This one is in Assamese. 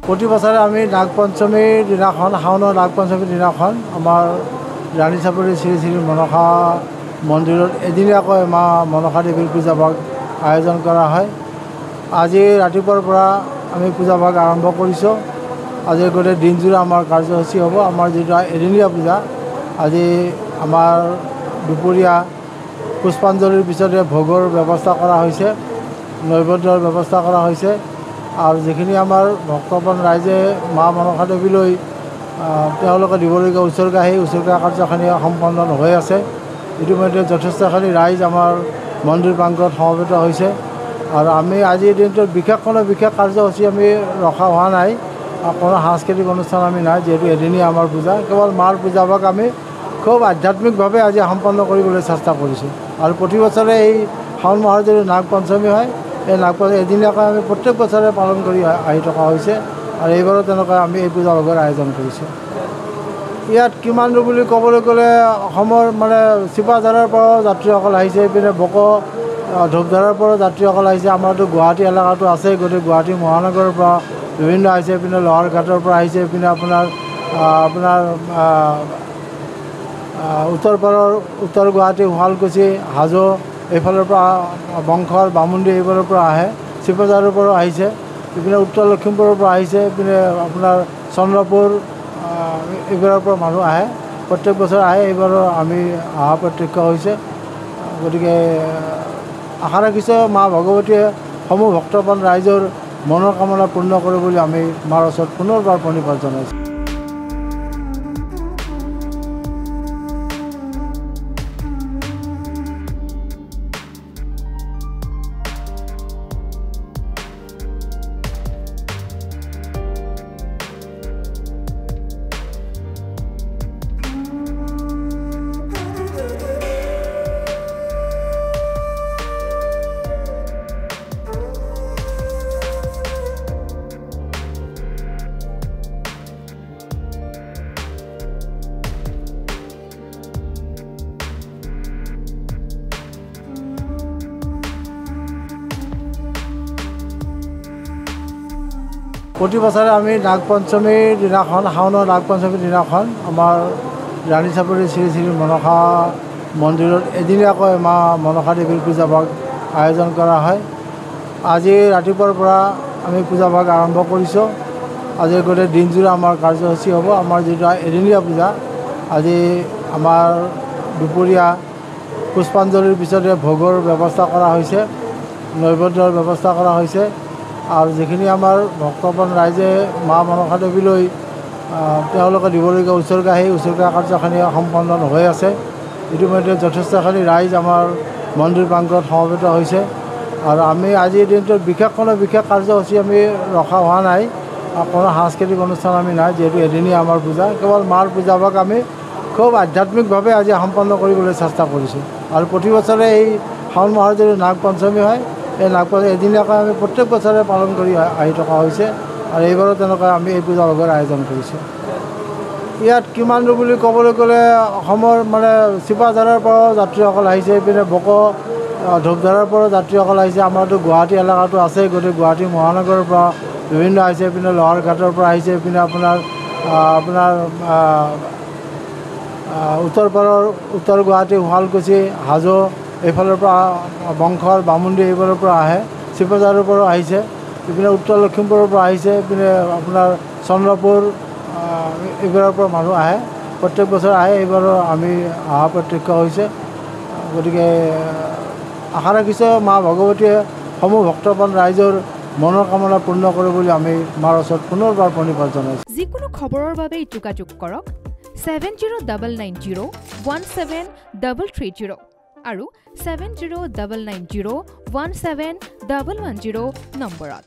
প্ৰতি বছৰে আমি নাগপঞ্চমীৰ দিনাখন শাওনৰ নাগপঞ্চমীৰ দিনাখন আমাৰ ৰাণীচাপৰি শ্ৰী শ্ৰী মনসা মন্দিৰত এদিনীয়াকৈ মা মনসা দেৱীৰ পূজা ভাগ আয়োজন কৰা হয়। আজি ৰাতিপুৱাৰ পৰা আমি পূজা ভাগ আৰম্ভ কৰিছোঁ। আজি গোটেই দিনজোৰা আমাৰ কাৰ্যসূচী হ'ব। আমাৰ যিটো এদিনীয়া পূজা, আজি আমাৰ দুপৰীয়া পুষ্পাঞ্জলিৰ পিছতে ভোগৰ ব্যৱস্থা কৰা হৈছে, নৈবেদ্যৰ ব্যৱস্থা কৰা হৈছে। আৰু যিখিনি আমাৰ ভক্তপ্ৰাণ ৰাইজে মা মনসা দেৱীলৈ তেওঁলোকে দিবলগীয়া উচৰ্গা, সেই উচৰ্গা কাৰ্যখিনি সম্পন্ন হৈ আছে। ইতিমধ্যে যথেষ্টখিনি ৰাইজ আমাৰ মন্দিৰ প্ৰাংগণত সমবেত হৈছে। আৰু আমি আজিৰ দিনটোত বিশেষ কাৰ্যসূচী আমি ৰখা হোৱা নাই, কোনো সাংস্কৃতিক অনুষ্ঠান আমি নাই, যিহেতু এদিনীয়া আমাৰ পূজা। কেৱল মাৰ পূজা ভাগ আমি খুব আধ্যাত্মিকভাৱে আজি সম্পন্ন কৰিবলৈ চেষ্টা কৰিছোঁ। আৰু প্ৰতি বছৰে এই শাওণ মাহৰ যিটো নাগ পঞ্চমী হয়, এই নাগ পঞ্চমী এদিনীয়াকৈ আমি প্ৰত্যেক বছৰে পালন কৰি আহি থকা হৈছে। আৰু এইবাৰো তেনেকৈ আমি এই পূজা ভাগৰ আয়োজন কৰিছোঁ। ইয়াত কিমান দূৰ বুলি ক'বলৈ গ'লে অসমৰ চিপাঝাৰৰ পৰাও যাত্ৰীসকল আহিছে, এইপিনে ধূপধাৰাৰ পৰাও যাত্ৰীসকল আহিছে। আমাৰতো গুৱাহাটী এলেকাটো আছে, গতিকে গুৱাহাটী মহানগৰৰ পৰা বিভিন্ন আহিছে, এইপিনে লোহাৰঘাটৰ পৰা আহিছে, এইপিনে আপোনাৰ উত্তৰ গুৱাহাটী, শুৱালকুছি, হাজো, এইফালৰ পৰা বংশৰ, বামুণ্ডী এইবোৰৰ পৰা আহে। চিপাঝাৰৰ পৰাও আহিছে, এইপিনে উত্তৰ লখিমপুৰৰ পৰা আহিছে, এইপিনে আপোনাৰ চন্দ্ৰপুৰ এইবোৰৰ পৰা মানুহ আহে, প্ৰত্যেক বছৰ আহে। এইবাৰো আমি অহা প্ৰত্যক্ষ হৈছে। গতিকে আশা ৰাখিছোঁ মা ভগৱতীয়ে সমূহ ভক্তপ্ৰাণ ৰাইজৰ মনৰ কামনা পূৰ্ণ কৰে বুলি আমি মাৰ ওচৰত পুনৰবাৰ প্ৰণিপাত জনাইছোঁ। প্ৰতি বছৰে আমি নাগপঞ্চমীৰ দিনাখন, শাওনৰ নাগপঞ্চমীৰ দিনাখন আমাৰ ৰাণীচাপৰি শ্ৰী শ্ৰী মনসা মন্দিৰত এদিনীয়াকৈ মা মনসা দেৱীৰ পূজা ভাগ আয়োজন কৰা হয়। আজি ৰাতিপুৱাৰ পৰা আমি পূজা ভাগ আৰম্ভ কৰিছোঁ। আজি গোটেই দিনজোৰা আমাৰ কাৰ্যসূচী হ'ব। আমাৰ যিটো এদিনীয়া পূজা, আজি আমাৰ দুপৰীয়া পুষ্পাঞ্জলিৰ পিছতে ভোগৰ ব্যৱস্থা কৰা হৈছে, নৈবেদ্যৰ ব্যৱস্থা কৰা হৈছে। আৰু যিখিনি আমাৰ ভক্তপ্ৰাণ ৰাইজে মা মনসা দেৱীলৈ তেওঁলোকে দিবলগীয়া উচৰ্গা, সেই উচৰ্গা কাৰ্যখিনি সম্পন্ন হৈ আছে। ইতিমধ্যে যথেষ্টখিনি ৰাইজ আমাৰ মন্দিৰ প্ৰাংগণত সমবেত হৈছে। আৰু আমি আজিৰ দিনটোত বিশেষ কাৰ্যসূচী আমি ৰখা হোৱা নাই, কোনো সাংস্কৃতিক অনুষ্ঠান আমি নাই, যিহেতু এদিনীয়া আমাৰ পূজা। কেৱল মাৰ পূজা ভাগ আমি খুব আধ্যাত্মিকভাৱে আজি সম্পন্ন কৰিবলৈ চেষ্টা কৰিছোঁ। আৰু প্ৰতি বছৰে এই শাওণ মাহৰ যিটো নাগ পঞ্চমী হয়, এই নাগ পঞ্চমী এদিনীয়াকৈ আমি প্ৰত্যেক বছৰে পালন কৰি আহি থকা হৈছে। আৰু এইবাৰো তেনেকৈ আমি এই পূজা ভাগৰ আয়োজন কৰিছোঁ। ইয়াত কিমান দূৰ বুলি ক'বলৈ গ'লে অসমৰ চিপাঝাৰৰ পৰাও যাত্ৰীসকল আহিছে, এইপিনে ধূপধাৰাৰ পৰাও যাত্ৰীসকল আহিছে। আমাৰতো গুৱাহাটী এলেকাটো আছে, গতিকে গুৱাহাটী মহানগৰৰ পৰা বিভিন্ন আহিছে, এইপিনে লোহাৰঘাটৰ পৰা আহিছে, এইপিনে আপোনাৰ উত্তৰ গুৱাহাটী, শুৱালকুছি, হাজো এইফালৰ পৰা বংশৰ, বামুণ্ডী এইবোৰৰ পৰা আহে। চিপাঝাৰৰ পৰাও আহিছে, এইপিনে উত্তৰ লখিমপুৰৰ পৰা আহিছে, এইপিনে আপোনাৰ চন্দ্ৰপুৰ এইবোৰৰ পৰা মানুহ আহে, প্ৰত্যেক বছৰ আহে। এইবাৰো আমি অহা প্ৰত্যক্ষ হৈছে। গতিকে আশা ৰাখিছোঁ মা ভগৱতীয়ে সমূহ ভক্তপ্ৰাণ ৰাইজৰ মনৰ কামনা পূৰ্ণ কৰে বুলি আমি মাৰ ওচৰত পুনৰবাৰ প্ৰণিপাত জনাইছোঁ। যিকোনো খবৰৰ বাবে যোগাযোগ কৰক 7099017330 আৰু 7099017110 নম্বৰত।